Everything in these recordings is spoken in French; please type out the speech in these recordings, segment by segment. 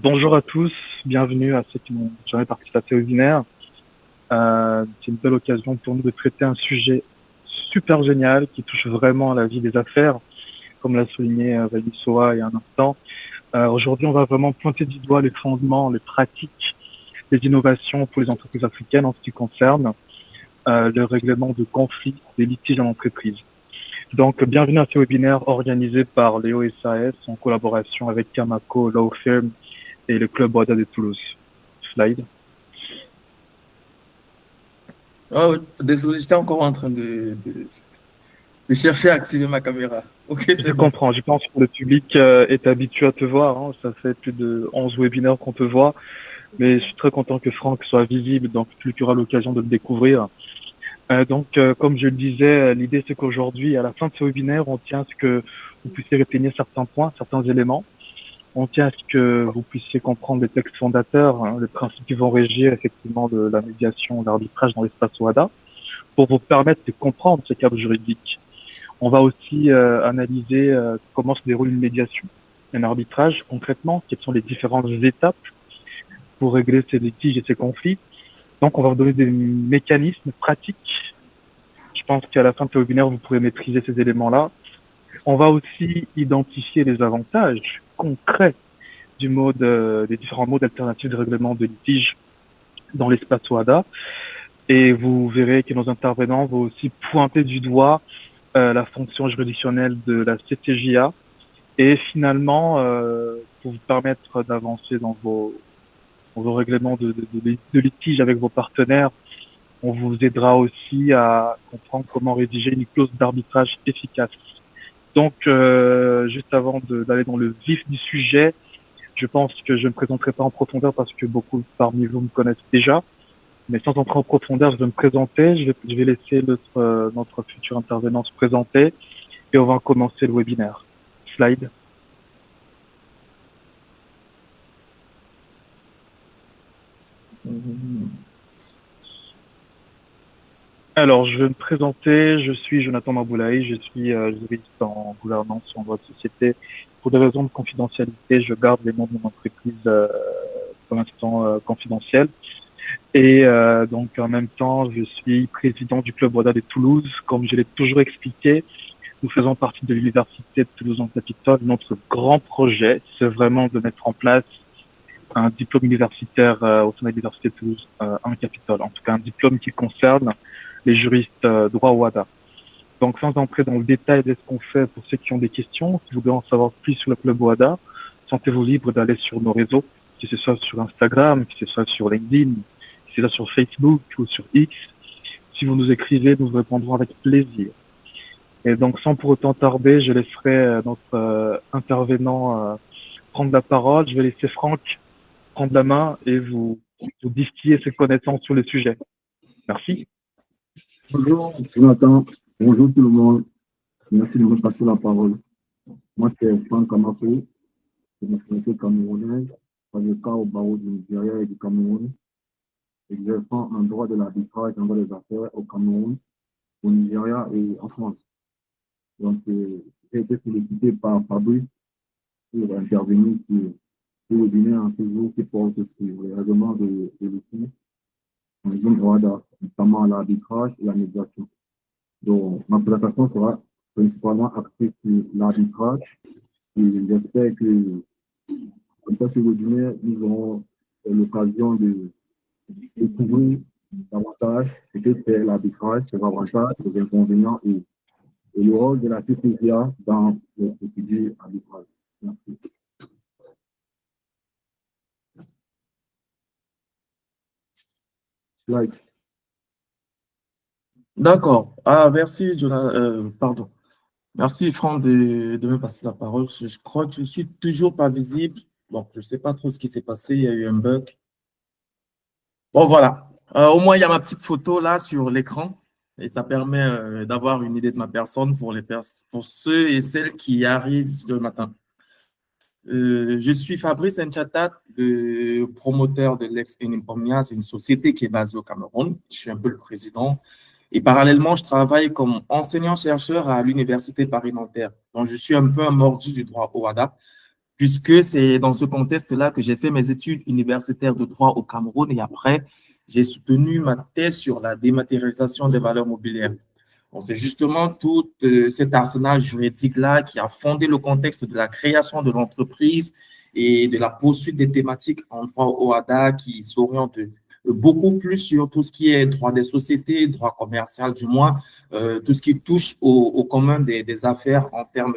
Bonjour à tous, bienvenue à ceux qui n'ont jamais participé au webinaire. C'est une belle occasion pour nous de traiter un sujet super génial qui touche vraiment à la vie des affaires, comme l'a souligné Valérie Soa il y a un instant. Aujourd'hui, on va vraiment pointer du doigt les fondements, les pratiques, les innovations pour les entreprises africaines en ce qui concerne le règlement de conflits, des litiges en entreprise. Donc, bienvenue à ce webinaire organisé par Léo SAS en collaboration avec Kamako Law Firm et le Club Wada de Toulouse. Slide. Oh, désolé, j'étais encore en train de chercher à activer ma caméra. Ok, Je c'est bon. comprends. Je pense que le public est habitué à te voir. Hein. Ça fait plus de 11 webinaires qu'on te voit. Mais je suis très content que Franck soit visible, donc plus tu auras l'occasion de le découvrir. Comme je le disais, l'idée c'est qu'aujourd'hui, à la fin de ce webinaire, on tient à ce que vous puissiez retenir certains points, certains éléments. On tient à ce que vous puissiez comprendre les textes fondateurs, hein, les principes qui vont régir effectivement de la médiation, l'arbitrage dans l'espace WADA, pour vous permettre de comprendre ce cadre juridique. On va aussi analyser comment se déroule une médiation, un arbitrage concrètement, quelles sont les différentes étapes pour régler ces litiges et ces conflits. Donc, on va vous donner des mécanismes pratiques. Je pense qu'à la fin de ce webinaire, vous pourrez maîtriser ces éléments-là. On va aussi identifier les avantages concrets des différents modes alternatifs de règlement de litige dans l'espace WADA. Et vous verrez que nos intervenants vont aussi pointer du doigt la fonction juridictionnelle de la CCJA et finalement, pour vous permettre d'avancer dans vos règlements de litige avec vos partenaires, on vous aidera aussi à comprendre comment rédiger une clause d'arbitrage efficace. Donc, juste avant d'aller dans le vif du sujet, je pense que je ne me présenterai pas en profondeur parce que beaucoup parmi vous me connaissent déjà. Mais sans entrer en profondeur, je vais me présenter. Je vais laisser notre futur intervenant se présenter et on va commencer le webinaire. Slide. Alors, je vais me présenter. Je suis Jonathan Maboulaye. Je suis juriste en gouvernance en droit de société. Pour des raisons de confidentialité, je garde les noms de mon entreprise pour l'instant confidentiels. Et donc, en même temps, je suis président du Club Wada de Toulouse. Comme je l'ai toujours expliqué, nous faisons partie de l'Université de Toulouse en Capitole. Notre grand projet, c'est vraiment de mettre en place un diplôme universitaire au sein de l'Université de Toulouse en Capitole. En tout cas, un diplôme qui concerne les juristes droit WADA. Donc, sans entrer dans le détail de ce qu'on fait, pour ceux qui ont des questions, si vous voulez en savoir plus sur le Club WADA, sentez-vous libre d'aller sur nos réseaux, que ce soit sur Instagram, que ce soit sur LinkedIn, que ce soit sur Facebook ou sur X. Si vous nous écrivez, nous vous répondrons avec plaisir. Et donc, sans pour autant tarder, je laisserai notre intervenant prendre la parole. Je vais laisser Franck prendre la main et vous distiller ses connaissances sur le sujet. Merci. Bonjour, Jonathan. Bonjour tout le monde. Merci de me passer la parole. Moi, c'est Franck Kamako, de nationalité camerounaise, avocat au barreau du Nigeria et du Cameroun, exerçant en droit de l'arbitrage en droit des affaires au Cameroun, au Nigeria et en France. Donc, j'ai été sollicité par Fabrice pour intervenir sur le webinaire en ce jour qui porte sur les règlements de litige en zone droit, notamment l'arbitrage et la médiation. Donc, ma présentation sera principalement axée sur l'arbitrage et j'espère que, comme ça, ce webinaire, nous aurons l'occasion de découvrir davantage ce que c'est l'arbitrage, ses avantages, ses inconvénients et le rôle de la CCJA dans le procédure arbitrage. Merci. Slide. D'accord. Merci, Jonathan. Pardon. Merci, Franck, de me passer la parole. Je crois que je ne suis toujours pas visible. Donc, je ne sais pas trop ce qui s'est passé. Il y a eu un bug. Bon, voilà. Au moins, il y a ma petite photo là sur l'écran. Et ça permet d'avoir une idée de ma personne pour ceux et celles qui arrivent ce matin. Je suis Fabrice Nchatat, le promoteur de Lex Inimpomnia. C'est une société qui est basée au Cameroun. Je suis un peu le président. Et parallèlement, je travaille comme enseignant-chercheur à l'Université Paris-Nanterre. Donc, je suis un peu un mordu du droit OADA. puisque c'est dans ce contexte-là que j'ai fait mes études universitaires de droit au Cameroun et après, j'ai soutenu ma thèse sur la dématérialisation des valeurs mobilières. Donc, c'est justement tout cet arsenal juridique-là qui a fondé le contexte de la création de l'entreprise et de la poursuite des thématiques en droit OHADA qui s'orientent beaucoup plus sur tout ce qui est droit des sociétés, droit commercial du moins, tout ce qui touche au commun des affaires en termes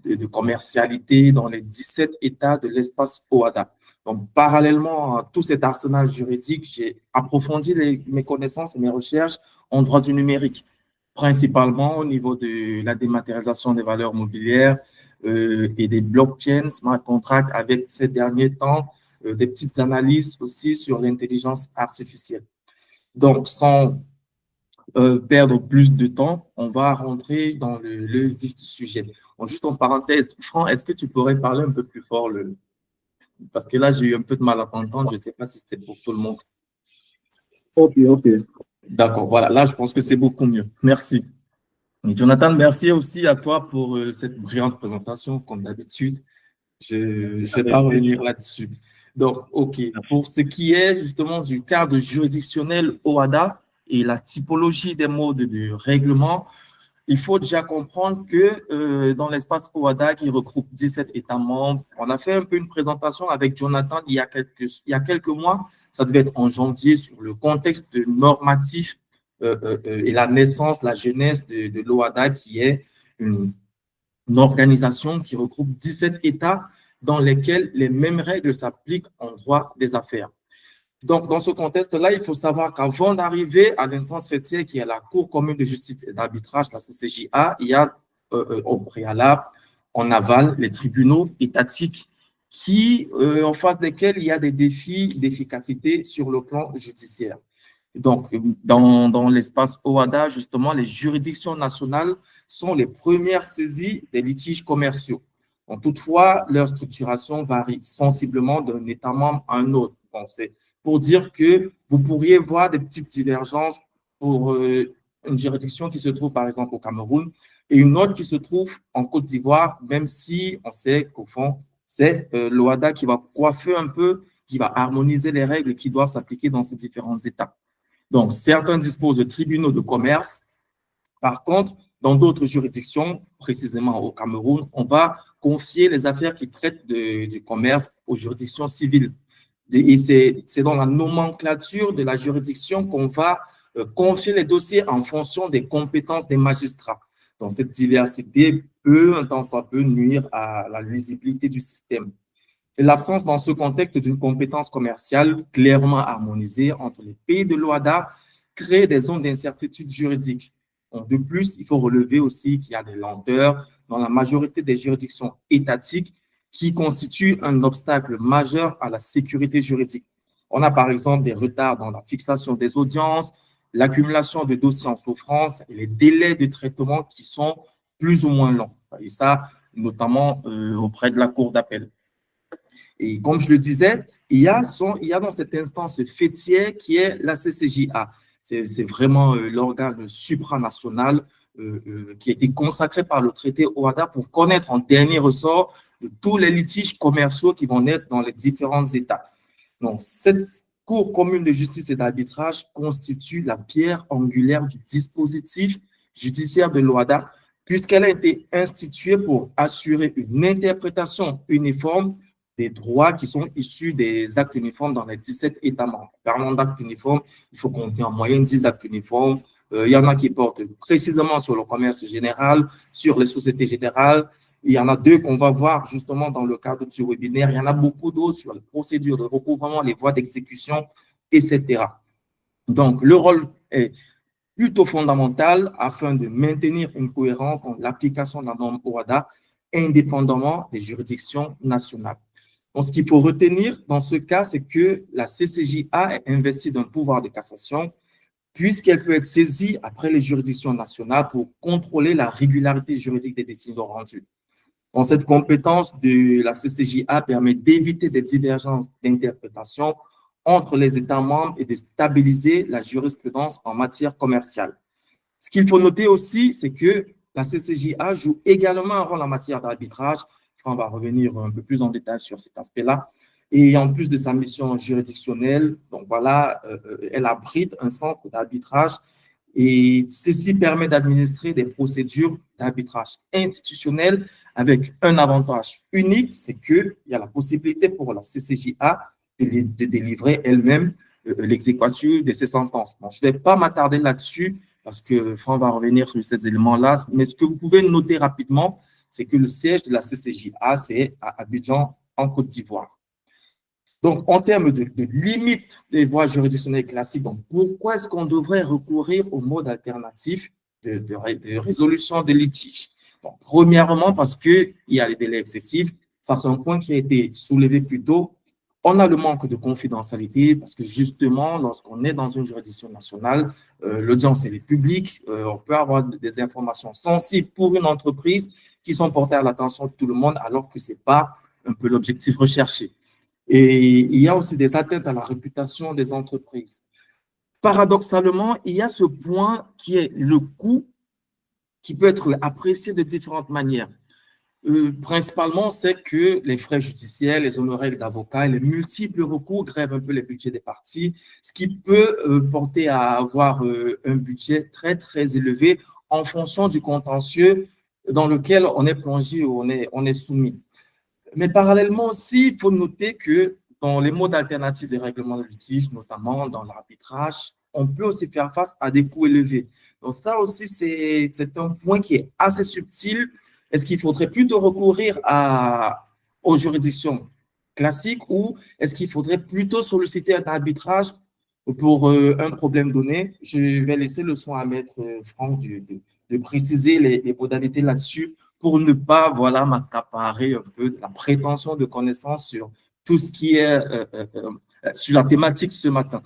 de commercialité dans les 17 États de l'espace OHADA. Donc, parallèlement à tout cet arsenal juridique, j'ai approfondi mes connaissances et mes recherches en droit du numérique, principalement au niveau de la dématérialisation des valeurs mobilières et des blockchains, smart contracts, avec ces derniers temps des petites analyses aussi sur l'intelligence artificielle. Donc, sans perdre plus de temps, on va rentrer dans le vif du sujet. Bon, juste en parenthèse, Franck, est-ce que tu pourrais parler un peu plus fort parce que là, j'ai eu un peu de mal à t'entendre. Je ne sais pas si c'était pour tout le monde. Ok, ok. D'accord, voilà. Là, je pense que c'est beaucoup mieux. Merci. Et Jonathan, merci aussi à toi pour cette brillante présentation, comme d'habitude. Je ne vais pas revenir là-dessus. Donc, OK. Pour ce qui est justement du cadre juridictionnel OHADA et la typologie des modes de règlement, il faut déjà comprendre que dans l'espace OHADA qui regroupe 17 États membres, on a fait un peu une présentation avec Jonathan il y a quelques mois, ça devait être en janvier, sur le contexte normatif et la naissance, la genèse de l'OHADA, qui est une organisation qui regroupe 17 États dans lesquels les mêmes règles s'appliquent en droit des affaires. Donc, dans ce contexte-là, il faut savoir qu'avant d'arriver à l'instance faîtière qui est la Cour commune de justice et d'arbitrage, la CCJA, il y a au préalable, en aval, les tribunaux étatiques en face desquels il y a des défis d'efficacité sur le plan judiciaire. Donc, dans l'espace OHADA, justement, les juridictions nationales sont les premières saisies des litiges commerciaux. Bon, toutefois, leur structuration varie sensiblement d'un État membre à un autre. Bon, c'est pour dire que vous pourriez voir des petites divergences pour une juridiction qui se trouve, par exemple, au Cameroun et une autre qui se trouve en Côte d'Ivoire, même si on sait qu'au fond, c'est l'OHADA qui va coiffer un peu, qui va harmoniser les règles qui doivent s'appliquer dans ces différents États. Donc, certains disposent de tribunaux de commerce. Par contre, dans d'autres juridictions, précisément au Cameroun, on va confier les affaires qui traitent du commerce aux juridictions civiles. Et c'est dans la nomenclature de la juridiction qu'on va confier les dossiers en fonction des compétences des magistrats. Donc, cette diversité peut, un temps soit peu, nuire à la lisibilité du système. Et l'absence dans ce contexte d'une compétence commerciale clairement harmonisée entre les pays de l'OHADA crée des zones d'incertitude juridique. De plus, il faut relever aussi qu'il y a des lenteurs dans la majorité des juridictions étatiques qui constituent un obstacle majeur à la sécurité juridique. On a par exemple des retards dans la fixation des audiences, l'accumulation de dossiers en souffrance et les délais de traitement qui sont plus ou moins longs. Et ça, notamment auprès de la Cour d'appel. Et comme je le disais, il y a dans cette instance faîtière qui est la CCJA. C'est vraiment l'organe supranational qui a été consacré par le traité OHADA pour connaître en dernier ressort de tous les litiges commerciaux qui vont naître dans les différents États. Donc, cette Cour commune de justice et d'arbitrage constitue la pierre angulaire du dispositif judiciaire de l'OHADA puisqu'elle a été instituée pour assurer une interprétation uniforme des droits qui sont issus des actes uniformes dans les 17 États membres. Parlant d'actes uniformes, il faut compter en moyenne 10 actes uniformes. Il y en a qui portent précisément sur le commerce général, sur les sociétés générales. Il y en a 2 qu'on va voir justement dans le cadre du webinaire. Il y en a beaucoup d'autres sur les procédures de recouvrement, les voies d'exécution, etc. Donc, le rôle est plutôt fondamental afin de maintenir une cohérence dans l'application de la norme OHADA indépendamment des juridictions nationales. Donc, ce qu'il faut retenir dans ce cas, c'est que la CCJA est investie d'un pouvoir de cassation puisqu'elle peut être saisie après les juridictions nationales pour contrôler la régularité juridique des décisions rendues. Donc, cette compétence de la CCJA permet d'éviter des divergences d'interprétation entre les États membres et de stabiliser la jurisprudence en matière commerciale. Ce qu'il faut noter aussi, c'est que la CCJA joue également un rôle en matière d'arbitrage On va revenir un peu plus en détail sur cet aspect-là. Et en plus de sa mission juridictionnelle, donc voilà, elle abrite un centre d'arbitrage et ceci permet d'administrer des procédures d'arbitrage institutionnel avec un avantage unique, c'est qu'il y a la possibilité pour la CCJA de délivrer elle-même l'exécution de ces sentences. Bon, je ne vais pas m'attarder là-dessus parce que Franck va revenir sur ces éléments-là, mais ce que vous pouvez noter rapidement, c'est que le siège de la CCJA, c'est à Abidjan, en Côte d'Ivoire. Donc, en termes de limite des voies juridictionnelles classiques, donc pourquoi est-ce qu'on devrait recourir au mode alternatif de résolution des litiges? Donc, premièrement, parce qu'il y a les délais excessifs. Ça, c'est un point qui a été soulevé plus tôt. On a le manque de confidentialité parce que justement, lorsqu'on est dans une juridiction nationale, l'audience est publique, on peut avoir des informations sensibles pour une entreprise qui sont portées à l'attention de tout le monde alors que ce n'est pas un peu l'objectif recherché. Et il y a aussi des atteintes à la réputation des entreprises. Paradoxalement, il y a ce point qui est le coût qui peut être apprécié de différentes manières. Principalement, c'est que les frais judiciaires, les honoraires d'avocats et les multiples recours grèvent un peu les budgets des parties, ce qui peut porter à avoir un budget très, très élevé en fonction du contentieux dans lequel on est plongé ou on est soumis. Mais parallèlement aussi, il faut noter que dans les modes alternatifs des règlements de litige, notamment dans l'arbitrage, on peut aussi faire face à des coûts élevés. Donc ça aussi, c'est un point qui est assez subtil. Est-ce qu'il faudrait plutôt recourir aux juridictions classiques ou est-ce qu'il faudrait plutôt solliciter un arbitrage pour un problème donné? Je vais laisser le soin à Maître Franck de préciser les modalités là-dessus pour ne pas, voilà, m'accaparer un peu de la prétention de connaissance sur tout ce qui est sur la thématique ce matin.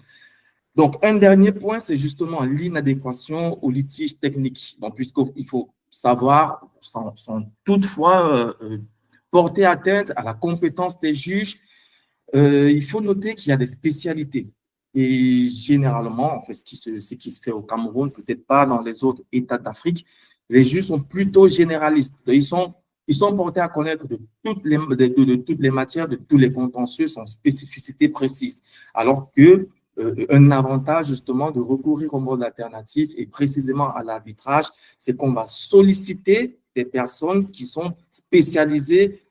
Donc, un dernier point, c'est justement l'inadéquation au litige technique. Donc, puisqu'il faut savoir, sans toutefois porter atteinte à la compétence des juges, il faut noter qu'il y a des spécialités. Et généralement, en fait, ce qui se fait au Cameroun, peut-être pas dans les autres États d'Afrique, les juges sont plutôt généralistes. Ils sont portés à connaître de toutes les matières, de tous les contentieux, sans spécificité précise. Alors que un avantage justement de recourir au mode alternatif et précisément à l'arbitrage, c'est qu'on va solliciter des personnes qui sont spécialisées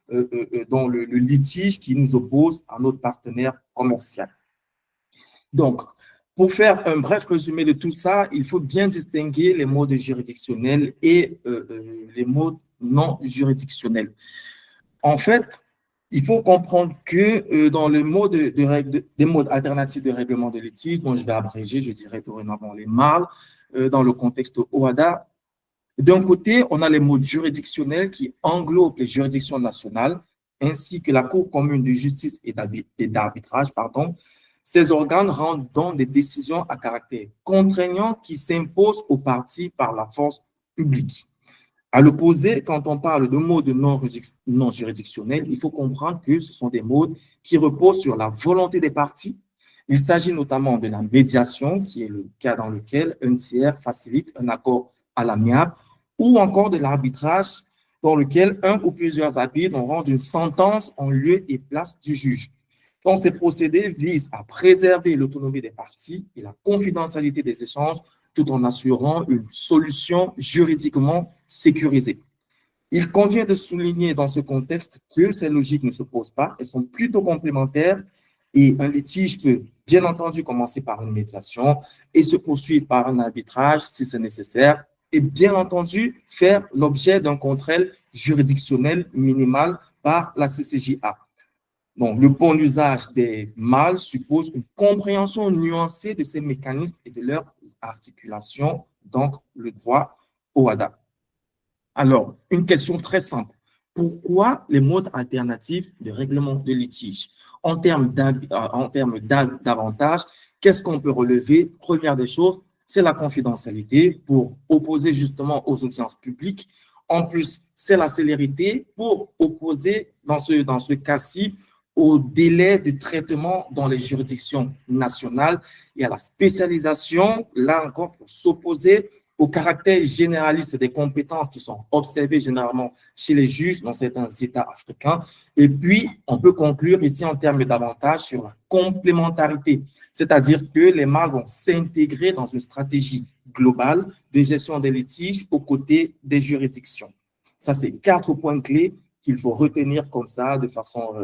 dans le litige qui nous oppose à notre partenaire commercial. Donc, pour faire un bref résumé de tout ça, il faut bien distinguer les modes juridictionnels et les modes non juridictionnels. En fait, il faut comprendre que dans les modes des modes alternatifs de règlement de litige, dont je vais abréger, je dirais dorénavant les MAL, dans le contexte OHADA, d'un côté, on a les modes juridictionnels qui englobent les juridictions nationales, ainsi que la Cour commune de justice et d'arbitrage, pardon. Ces organes rendent donc des décisions à caractère contraignant qui s'imposent aux parties par la force publique. À l'opposé, quand on parle de modes non juridictionnels, il faut comprendre que ce sont des modes qui reposent sur la volonté des parties. Il s'agit notamment de la médiation, qui est le cas dans lequel un tiers facilite un accord à l'amiable, ou encore de l'arbitrage, dans lequel un ou plusieurs arbitres rendent une sentence en lieu et place du juge. Donc, ces procédés visent à préserver l'autonomie des parties et la confidentialité des échanges tout en assurant une solution juridiquement sécurisée. Il convient de souligner dans ce contexte que ces logiques ne s'opposent pas, elles sont plutôt complémentaires et un litige peut bien entendu commencer par une médiation et se poursuivre par un arbitrage si c'est nécessaire et bien entendu faire l'objet d'un contrôle juridictionnel minimal par la CCJA. Donc, le bon usage des MAL suppose une compréhension nuancée de ces mécanismes et de leur articulation, donc le droit OHADA. Alors, une question très simple. Pourquoi les modes alternatifs de règlement de litige? En termes d'avantages, qu'est-ce qu'on peut relever? Première des choses, c'est la confidentialité pour opposer justement aux audiences publiques. En plus, c'est la célérité pour opposer dans ce cas-ci au délai de traitement dans les juridictions nationales et à la spécialisation, là encore, pour s'opposer au caractère généraliste des compétences qui sont observées généralement chez les juges dans certains États africains. Et puis, on peut conclure ici en termes d'avantages sur la complémentarité, c'est-à-dire que les mâles vont s'intégrer dans une stratégie globale de gestion des litiges aux côtés des juridictions. Ça, c'est 4 points clés qu'il faut retenir comme ça, de façon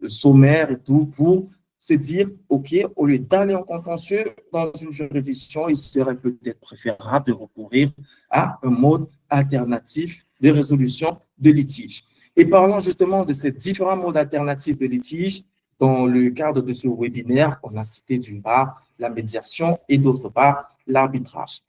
sommaire et tout, pour se dire, OK, au lieu d'aller en contentieux dans une juridiction, il serait peut-être préférable de recourir à un mode alternatif de résolution de litige. Et parlons justement de ces différents modes alternatifs de litige. Dans le cadre de ce webinaire, on a cité d'une part la médiation et d'autre part l'arbitrage.